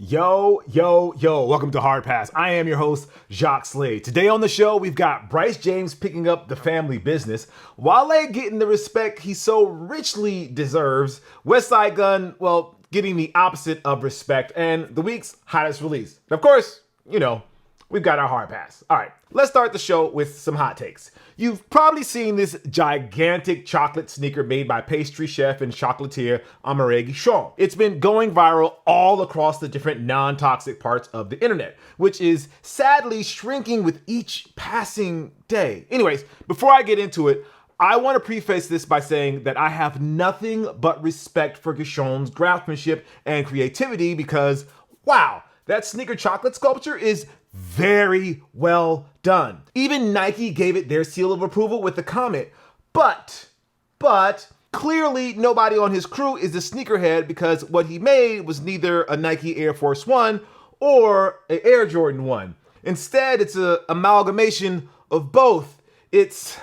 Yo, welcome to Hard Pass. I am your host, Jacques Slade. Today on the show, we've got Bryce James picking up the family business, Wale getting the respect he so richly deserves, Westside Gun, well, getting the opposite of respect, and the week's hottest release. And of course, we've got our Hard Pass. All right, let's start the show with some hot takes. You've probably seen this gigantic chocolate sneaker made by pastry chef and chocolatier Amaury Guichon. It's been going viral all across the different non-toxic parts of the internet, which is sadly shrinking with each passing day. Anyways, before I get into it, I want to preface this by saying that I have nothing but respect for Guichon's craftsmanship and creativity because, wow, that sneaker chocolate sculpture is very well done. Even Nike gave it their seal of approval with the comment, but clearly nobody on his crew is a sneakerhead because what he made was neither a Nike Air Force One or an Air Jordan 1. Instead, it's an amalgamation of both. It's,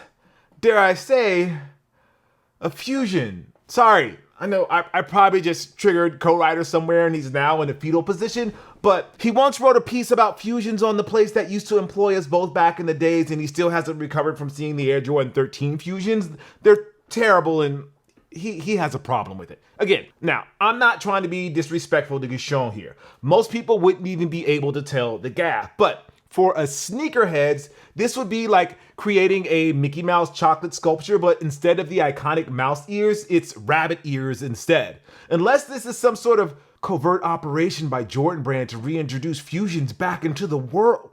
dare I say, a fusion. Sorry, I know I probably just triggered co-writer somewhere and he's now in a fetal position, but he once wrote a piece about fusions on the place that used to employ us both back in the days, and he still hasn't recovered from seeing the Air Jordan 13 fusions. They're terrible, and he has a problem with it. Again, now, I'm not trying to be disrespectful to Guichon here. Most people wouldn't even be able to tell the gap, but for a sneakerheads, this would be like creating a Mickey Mouse chocolate sculpture, but instead of the iconic mouse ears, it's rabbit ears instead. Unless this is some sort of covert operation by Jordan Brand to reintroduce fusions back into the world.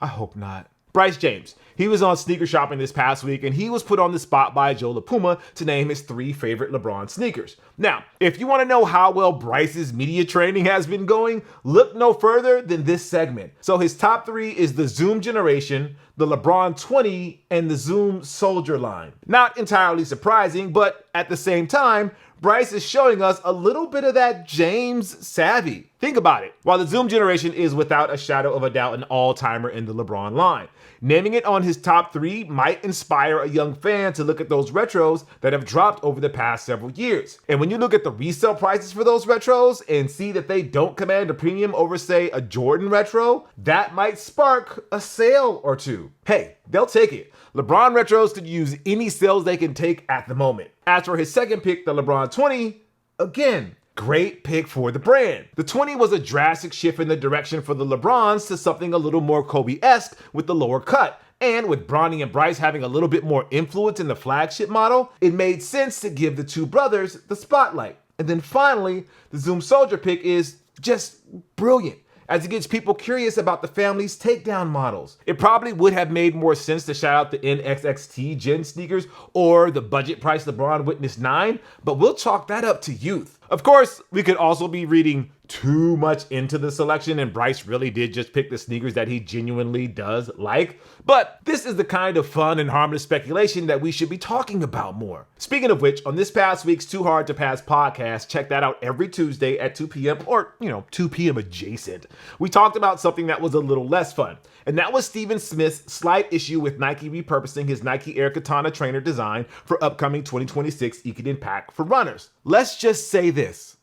I hope not. Bryce James, he was on sneaker shopping this past week and he was put on the spot by Joe LaPuma to name his 3 favorite LeBron sneakers. Now, if you want to know how well Bryce's media training has been going, look no further than this segment. So his top 3 is the Zoom Generation, the LeBron 20, and the Zoom Soldier line. Not entirely surprising, but at the same time, Bryce is showing us a little bit of that James savvy. Think about it. While the Zoom Generation is without a shadow of a doubt an all-timer in the LeBron line, naming it on his top 3 might inspire a young fan to look at those retros that have dropped over the past several years. And when you look at the resale prices for those retros and see that they don't command a premium over, say, a Jordan retro, that might spark a sale or two. Hey, they'll take it. LeBron retros could use any sales they can take at the moment. As for his second pick, the LeBron 20, again, great pick for the brand. The 20 was a drastic shift in the direction for the LeBrons to something a little more Kobe-esque with the lower cut. And with Bronny and Bryce having a little bit more influence in the flagship model, it made sense to give the two brothers the spotlight. And then finally, the Zoom Soldier pick is just brilliant, as it gets people curious about the family's takedown models. It probably would have made more sense to shout out the NXXT Gen sneakers or the budget price LeBron Witness 9, but we'll chalk that up to youth. Of course, we could also be reading too much into the selection and Bryce really did just pick the sneakers that he genuinely does like, but this is the kind of fun and harmless speculation that we should be talking about more. Speaking of which, on this past week's Too Hard to Pass podcast, check that out every Tuesday at 2 p.m. or, 2 p.m. adjacent. We talked about something that was a little less fun, and that was Steven Smith's slight issue with Nike repurposing his Nike Air Katana trainer design for upcoming 2026 Ekiden Pack for runners. Let's just say this.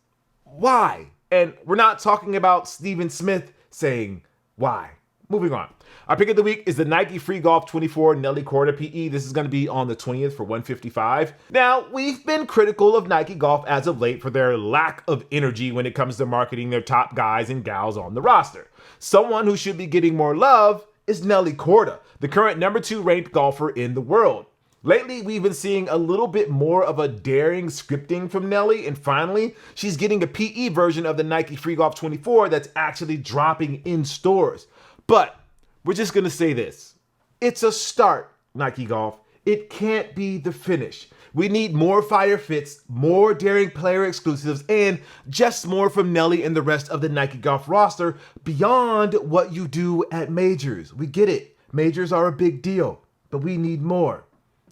Why? And we're not talking about Steven Smith saying why. Moving on. Our pick of the week is the Nike Free Golf 24 Nelly Korda PE. This is going to be on the 20th for $155. Now, we've been critical of Nike Golf as of late for their lack of energy when it comes to marketing their top guys and gals on the roster. Someone who should be getting more love is Nelly Korda, the current number 2 ranked golfer in the world. Lately, we've been seeing a little bit more of a daring scripting from Nelly, and finally, she's getting a PE version of the Nike Free Golf 24 that's actually dropping in stores. But we're just gonna say this. It's a start, Nike Golf. It can't be the finish. We need more fire fits, more daring player exclusives, and just more from Nelly and the rest of the Nike Golf roster beyond what you do at majors. We get it. Majors are a big deal, but we need more.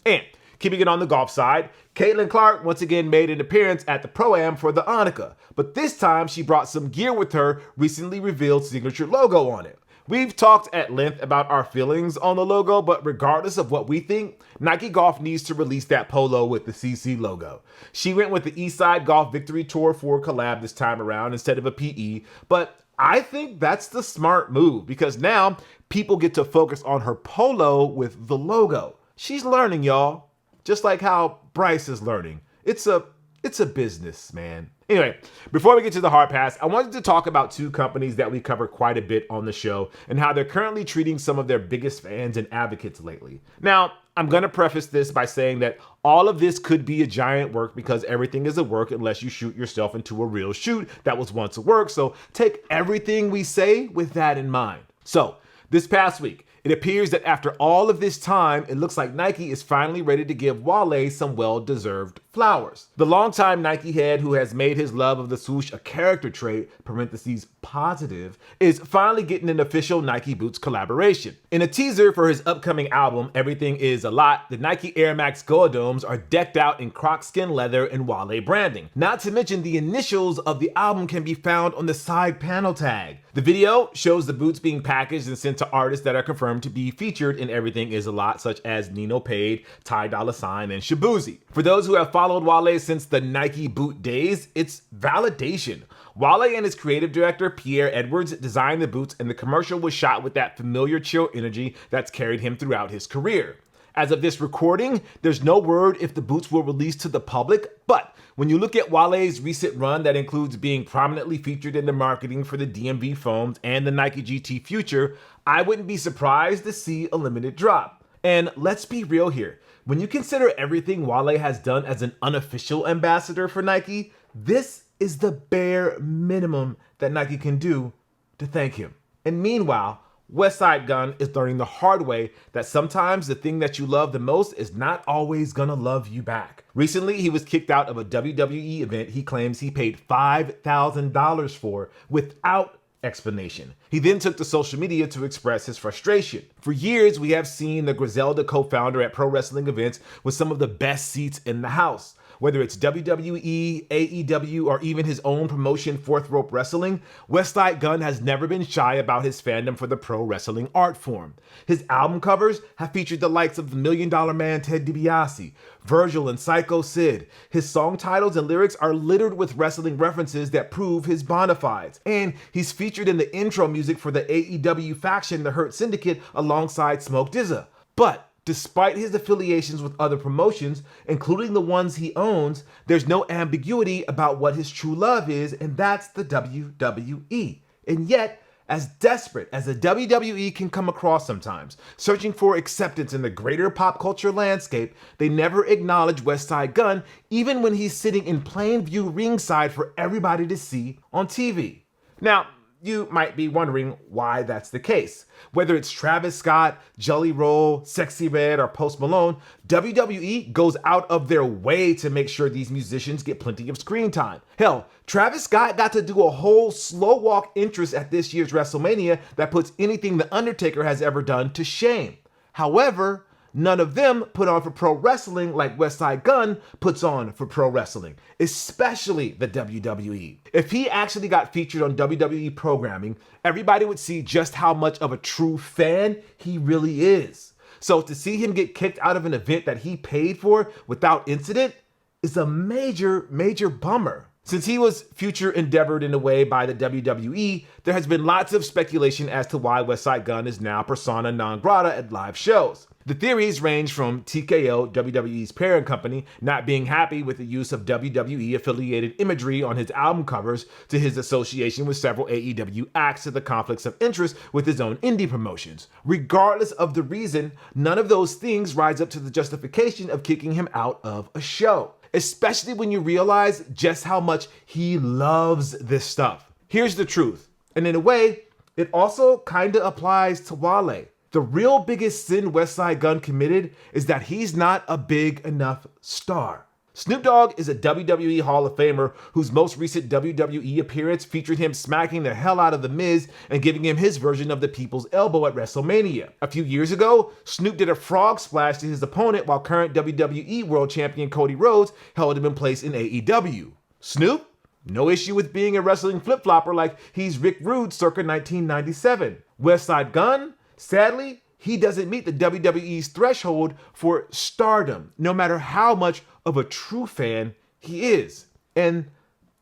And keeping it on the golf side, Caitlin Clark once again made an appearance at the Pro-Am for the Annika, but this time she brought some gear with her recently revealed signature logo on it. We've talked at length about our feelings on the logo, but regardless of what we think, Nike Golf needs to release that polo with the CC logo. She went with the Eastside Golf Victory Tour 4 collab this time around instead of a PE, but I think that's the smart move because now people get to focus on her polo with the logo. She's learning, y'all. Just like how Bryce is learning. It's a business, man. Anyway, before we get to the hard pass, I wanted to talk about two companies that we cover quite a bit on the show and how they're currently treating some of their biggest fans and advocates lately. Now, I'm going to preface this by saying that all of this could be a giant work because everything is a work unless you shoot yourself into a real shoot that was once a work. So take everything we say with that in mind. So this past week, it appears that after all of this time, it looks like Nike is finally ready to give Wale some well-deserved flowers. The longtime Nike head who has made his love of the swoosh a character trait, parentheses positive, is finally getting an official Nike Boots collaboration. In a teaser for his upcoming album, Everything Is a Lot, the Nike Air Max Go-Domes are decked out in croc skin leather and Wale branding. Not to mention the initials of the album can be found on the side panel tag. The video shows the boots being packaged and sent to artists that are confirmed to be featured in Everything Is a Lot, such as Nino Paid, Ty Dolla $ign, and Shaboozey. For those who have followed Wale since the Nike boot days, it's validation. Wale and his creative director, Pierre Edwards, designed the boots, and the commercial was shot with that familiar chill energy that's carried him throughout his career. As of this recording, there's no word if the boots will release to the public, but when you look at Wale's recent run that includes being prominently featured in the marketing for the DMV foams and the Nike GT Future, I wouldn't be surprised to see a limited drop. And let's be real here. When you consider everything Wale has done as an unofficial ambassador for Nike, this is the bare minimum that Nike can do to thank him. And meanwhile, Westside Gunn is learning the hard way that sometimes the thing that you love the most is not always gonna love you back. Recently, he was kicked out of a WWE event he claims he paid $5,000 for without explanation. He then took to social media to express his frustration. For years, we have seen the Griselda co-founder at pro wrestling events with some of the best seats in the house. Whether it's WWE, AEW, or even his own promotion, Fourth Rope Wrestling, Westside Gunn has never been shy about his fandom for the pro wrestling art form. His album covers have featured the likes of the $1 Million Man Ted DiBiase, Virgil, and Psycho Sid. His song titles and lyrics are littered with wrestling references that prove his bona fides. And he's featured in the intro music for the AEW faction, the Hurt Syndicate, alongside Smoke DZA. But despite his affiliations with other promotions, including the ones he owns, there's no ambiguity about what his true love is, and that's the WWE. And yet, as desperate as the WWE can come across sometimes, searching for acceptance in the greater pop culture landscape, they never acknowledge Westside Gunn, even when he's sitting in plain view ringside for everybody to see on TV. Now, you might be wondering why that's the case. Whether it's Travis Scott, Jelly Roll, Sexy Red, or Post Malone, WWE goes out of their way to make sure these musicians get plenty of screen time. Hell, Travis Scott got to do a whole slow walk entrance at this year's WrestleMania that puts anything The Undertaker has ever done to shame. However, none of them put on for pro wrestling like Westside Gunn puts on for pro wrestling, especially the WWE. If he actually got featured on WWE programming, everybody would see just how much of a true fan he really is. So to see him get kicked out of an event that he paid for without incident is a major, major bummer. Since he was future endeavored in a way by the WWE, there has been lots of speculation as to why Westside Gunn is now persona non grata at live shows. The theories range from TKO, WWE's parent company, not being happy with the use of WWE-affiliated imagery on his album covers, to his association with several AEW acts, to the conflicts of interest with his own indie promotions. Regardless of the reason, none of those things rise up to the justification of kicking him out of a show, especially when you realize just how much he loves this stuff. Here's the truth, and in a way, it also kinda applies to Wale. The real biggest sin Westside Gunn committed is that he's not a big enough star. Snoop Dogg is a WWE Hall of Famer whose most recent WWE appearance featured him smacking the hell out of The Miz and giving him his version of the People's Elbow at WrestleMania. A few years ago, Snoop did a frog splash to his opponent while current WWE World Champion Cody Rhodes held him in place in AEW. Snoop? No issue with being a wrestling flip-flopper like he's Rick Rude circa 1997. Westside Gunn? Sadly, he doesn't meet the WWE's threshold for stardom, no matter how much of a true fan he is. And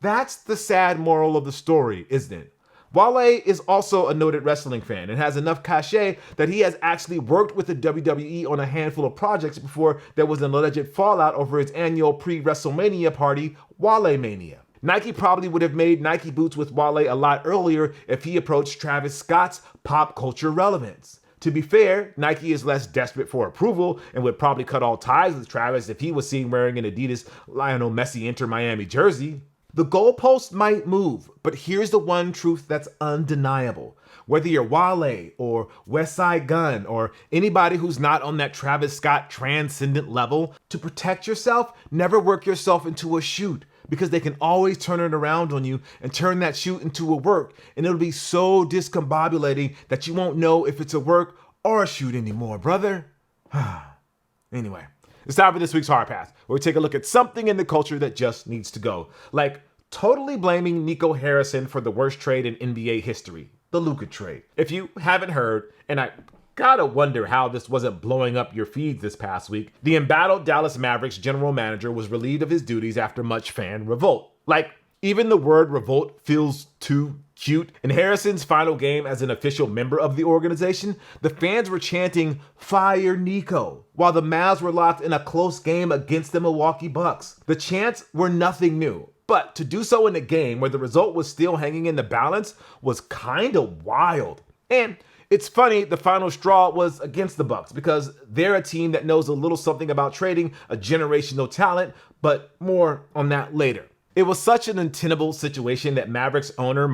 that's the sad moral of the story, isn't it? Wale is also a noted wrestling fan and has enough cachet that he has actually worked with the WWE on a handful of projects before there was an alleged fallout over his annual pre-WrestleMania party, Wale Mania. Nike probably would have made Nike boots with Wale a lot earlier if he approached Travis Scott's pop culture relevance. To be fair, Nike is less desperate for approval and would probably cut all ties with Travis if he was seen wearing an Adidas Lionel Messi Inter Miami jersey. The goalpost might move, but here's the one truth that's undeniable. Whether you're Wale or Westside Gun or anybody who's not on that Travis Scott transcendent level, to protect yourself, never work yourself into a shoot, because they can always turn it around on you and turn that shoot into a work, and it'll be so discombobulating that you won't know if it's a work or a shoot anymore, brother. Anyway, it's time for this week's Hard Pass, where we take a look at something in the culture that just needs to go. Like totally blaming Nico Harrison for the worst trade in NBA history, the Luka trade. If you haven't heard, and I gotta wonder how this wasn't blowing up your feeds this past week, the embattled Dallas Mavericks general manager was relieved of his duties after much fan revolt. Like, even the word revolt feels too cute. In Harrison's final game as an official member of the organization, the fans were chanting, "Fire Nico," while the Mavs were locked in a close game against the Milwaukee Bucks. The chants were nothing new, but to do so in a game where the result was still hanging in the balance was kinda wild. And it's funny, the final straw was against the Bucks because they're a team that knows a little something about trading a generational talent, but more on that later. It was such an untenable situation that Mavericks owner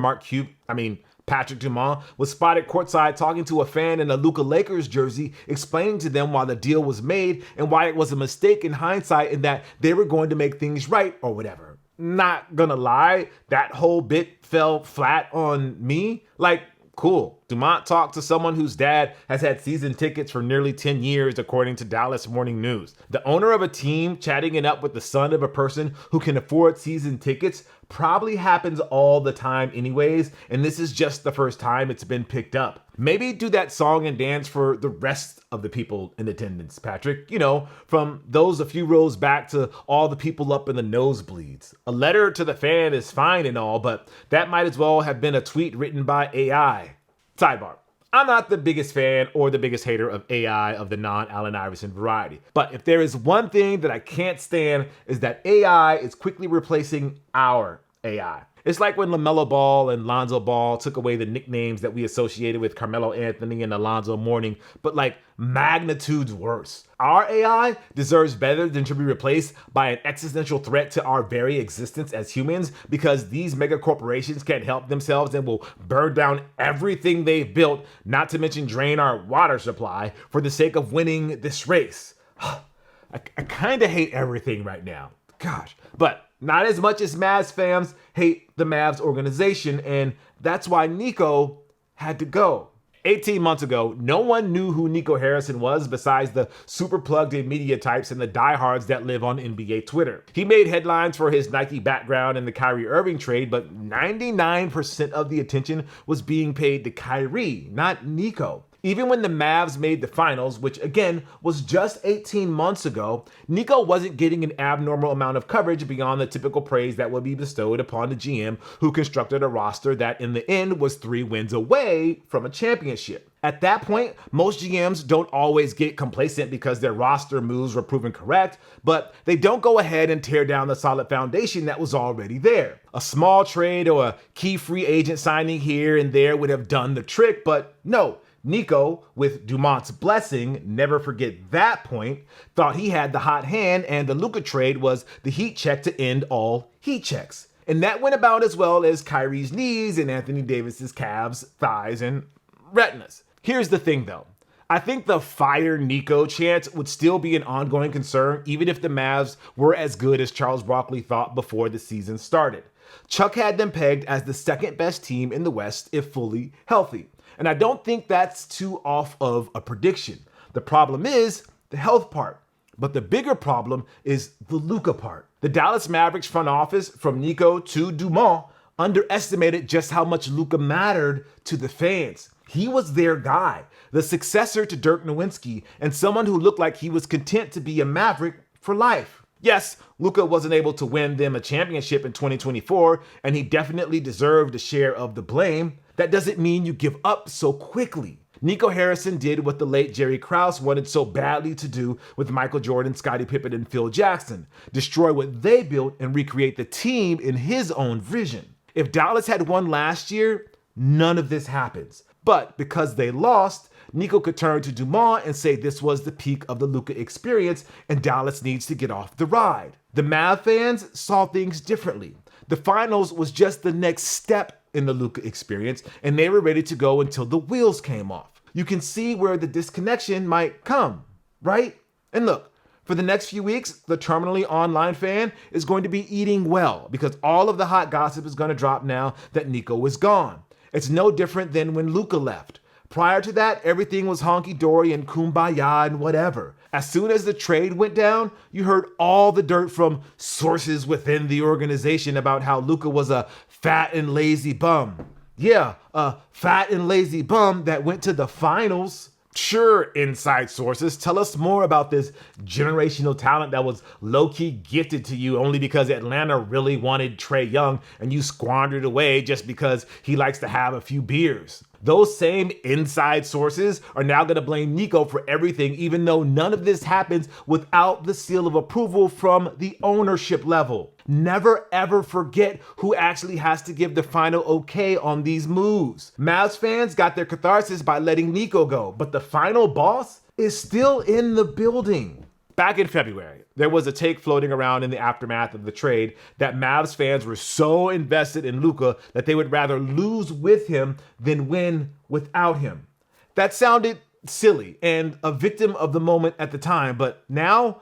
Patrick Dumont was spotted courtside talking to a fan in a Luka Lakers jersey, explaining to them why the deal was made and why it was a mistake in hindsight and that they were going to make things right or whatever. Not gonna lie, that whole bit fell flat on me. Like, cool. Dumont talked to someone whose dad has had season tickets for nearly 10 years, according to Dallas Morning News. The owner of a team chatting it up with the son of a person who can afford season tickets probably happens all the time anyways, and this is just the first time it's been picked up. Maybe do that song and dance for the rest of the people in attendance, Patrick. You know, from those a few rows back to all the people up in the nosebleeds. A letter to the fan is fine and all, but that might as well have been a tweet written by AI. Sidebar. I'm not the biggest fan or the biggest hater of AI of the non-Allen Iverson variety. But if there is one thing that I can't stand is that AI is quickly replacing our AI. It's like when LaMelo Ball and Lonzo Ball took away the nicknames that we associated with Carmelo Anthony and Alonzo Mourning, but like magnitudes worse. Our AI deserves better than to be replaced by an existential threat to our very existence as humans, because these mega corporations can't help themselves and will burn down everything they've built, not to mention drain our water supply for the sake of winning this race. I kind of hate everything right now. Gosh. But not as much as Mavs fans hate the Mavs organization, and that's why Nico had to go. 18 months ago, no one knew who Nico Harrison was besides the super plugged-in media types and the diehards that live on NBA Twitter. He made headlines for his Nike background in the Kyrie Irving trade, but 99% of the attention was being paid to Kyrie, not Nico. Even when the Mavs made the finals, which again was just 18 months ago, Nico wasn't getting an abnormal amount of coverage beyond the typical praise that would be bestowed upon the GM who constructed a roster that in the end was 3 wins away from a championship. At that point, most GMs don't always get complacent because their roster moves were proven correct, but they don't go ahead and tear down the solid foundation that was already there. A small trade or a key free agent signing here and there would have done the trick, but no. Nico, with Dumont's blessing, never forget that point, thought he had the hot hand and the Luka trade was the heat check to end all heat checks. And that went about as well as Kyrie's knees and Anthony Davis's calves, thighs, and retinas. Here's the thing though. I think the fire Nico chant would still be an ongoing concern even if the Mavs were as good as Charles Barkley thought before the season started. Chuck had them pegged as the second best team in the West if fully healthy. And I don't think that's too off of a prediction. The problem is the health part. But the bigger problem is the Luka part. The Dallas Mavericks front office, from Nico to Dumont, underestimated just how much Luka mattered to the fans. He was their guy, the successor to Dirk Nowitzki, and someone who looked like he was content to be a Maverick for life. Yes, Luka wasn't able to win them a championship in 2024, and he definitely deserved a share of the blame. That doesn't mean you give up so quickly. Nico Harrison did what the late Jerry Krause wanted so badly to do with Michael Jordan, Scottie Pippen, and Phil Jackson: destroy what they built and recreate the team in his own vision. If Dallas had won last year, none of this happens. But because they lost, Nico could turn to Dumont and say this was the peak of the Luka experience and Dallas needs to get off the ride. The Mav fans saw things differently. The finals was just the next step in the Luka experience, and they were ready to go until the wheels came off. You can see where the disconnection might come, right? And look, for the next few weeks, the terminally online fan is going to be eating well because all of the hot gossip is going to drop now that Nico is gone. It's no different than when Luka left. Prior to that, everything was honky-dory and kumbaya and whatever. As soon as the trade went down, you heard all the dirt from sources within the organization about how Luka was a fat and lazy bum. Yeah, a fat and lazy bum that went to the finals. Sure, inside sources, tell us more about this generational talent that was low-key gifted to you only because Atlanta really wanted Trae Young and you squandered away just because he likes to have a few beers. Those same inside sources are now going to blame Nico for everything, even though none of this happens without the seal of approval from the ownership level. Never ever forget who actually has to give the final okay on these moves. Mavs fans got their catharsis by letting Nico go, but the final boss is still in the building. Back in February, there was a take floating around in the aftermath of the trade that Mavs fans were so invested in Luka that they would rather lose with him than win without him. That sounded silly and a victim of the moment at the time, but now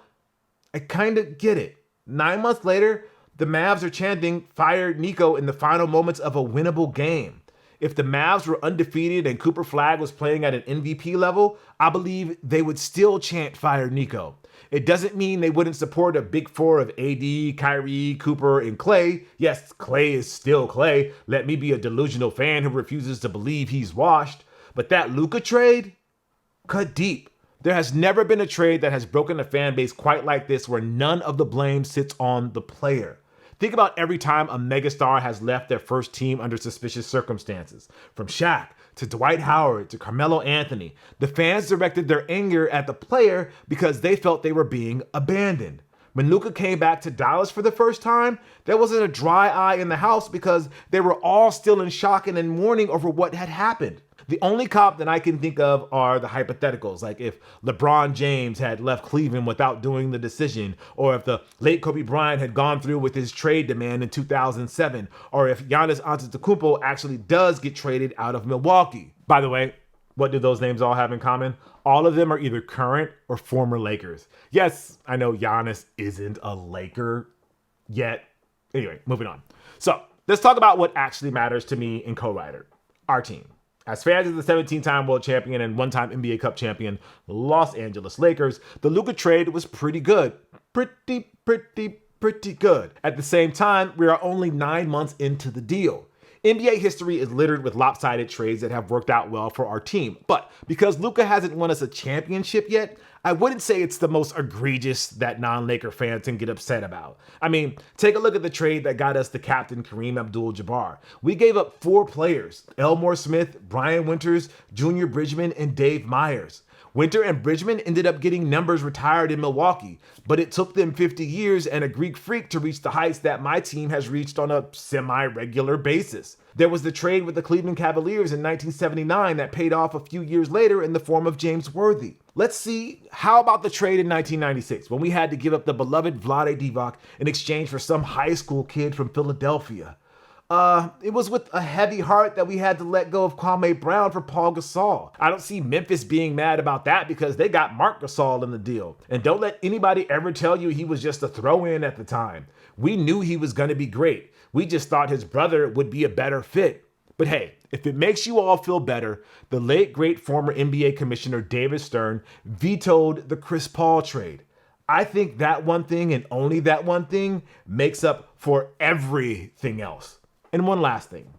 I kind of get it. 9 months later, the Mavs are chanting "Fire Nico" in the final moments of a winnable game. If the Mavs were undefeated and Cooper Flagg was playing at an MVP level, I believe they would still chant "Fire Nico." It doesn't mean they wouldn't support a big four of AD, Kyrie, Cooper, and Clay. Yes, Clay is still Clay. Let me be a delusional fan who refuses to believe he's washed. But that Luka trade? Cut deep. There has never been a trade that has broken a fan base quite like this where none of the blame sits on the player. Think about every time a megastar has left their first team under suspicious circumstances. From Shaq to Dwight Howard to Carmelo Anthony, the fans directed their anger at the player because they felt they were being abandoned. When Luka came back to Dallas for the first time, there wasn't a dry eye in the house because they were all still in shock and in mourning over what had happened. The only cop that I can think of are the hypotheticals, like if LeBron James had left Cleveland without doing the decision, or if the late Kobe Bryant had gone through with his trade demand in 2007, or if Giannis Antetokounmpo actually does get traded out of Milwaukee. By the way, what do those names all have in common? All of them are either current or former Lakers. Yes, I know Giannis isn't a Laker yet. Anyway, moving on. So let's talk about what actually matters to me and co-writer, our team. As fans of the 17-time world champion and one-time NBA Cup champion Los Angeles Lakers, the Luka trade was pretty good. Pretty good. At the same time, we are only 9 months into the deal. NBA history is littered with lopsided trades that have worked out well for our team. But because Luka hasn't won us a championship yet, I wouldn't say it's the most egregious that non-Laker fans can get upset about. I mean, take a look at the trade that got us the captain Kareem Abdul-Jabbar. We gave up 4 players: Elmore Smith, Brian Winters, Junior Bridgman, and Dave Myers. Winter and Bridgman ended up getting numbers retired in Milwaukee, but it took them 50 years and a Greek freak to reach the heights that my team has reached on a semi-regular basis. There was the trade with the Cleveland Cavaliers in 1979 that paid off a few years later in the form of James Worthy. Let's see, how about the trade in 1996 when we had to give up the beloved Vlade Divac in exchange for some high school kid from Philadelphia? It was with a heavy heart that we had to let go of Kwame Brown for Paul Gasol. I don't see Memphis being mad about that because they got Marc Gasol in the deal. And don't let anybody ever tell you he was just a throw-in at the time. We knew he was going to be great. We just thought his brother would be a better fit. But hey, if it makes you all feel better, the late great former NBA commissioner David Stern vetoed the Chris Paul trade. I think that one thing and only that one thing makes up for everything else. And one last thing.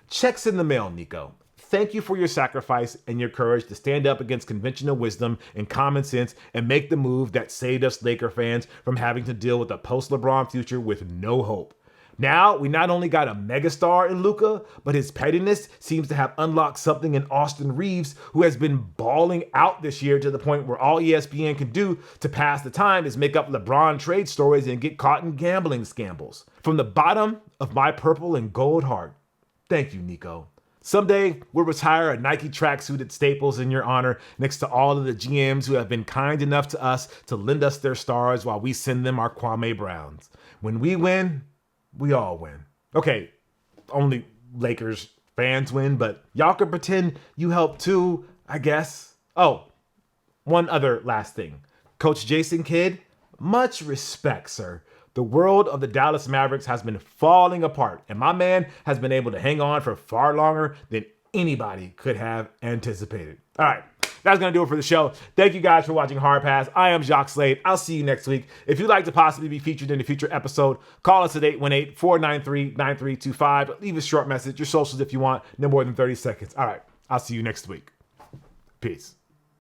Checks in the mail, Nico. Thank you for your sacrifice and your courage to stand up against conventional wisdom and common sense and make the move that saved us Laker fans from having to deal with a post-LeBron future with no hope. Now, we not only got a megastar in Luka, but his pettiness seems to have unlocked something in Austin Reeves, who has been balling out this year to the point where all ESPN can do to pass the time is make up LeBron trade stories and get caught in gambling scandals. From the bottom of my purple and gold heart, thank you, Nico. Someday, we'll retire a Nike tracksuit at Staples in your honor next to all of the GMs who have been kind enough to us to lend us their stars while we send them our Kwame Browns. When we win, we all win. Okay, only Lakers fans win, but y'all can pretend you helped too, I guess. Oh, one other last thing. Coach Jason Kidd, much respect, sir. The world of the Dallas Mavericks has been falling apart, and my man has been able to hang on for far longer than anybody could have anticipated. All right, that's going to do it for the show. Thank you guys for watching Hard Pass. I am Jacques Slade. I'll see you next week. If you'd like to possibly be featured in a future episode, call us at 818-493-9325. Leave a short message, your socials if you want, no more than 30 seconds. All right, I'll see you next week. Peace.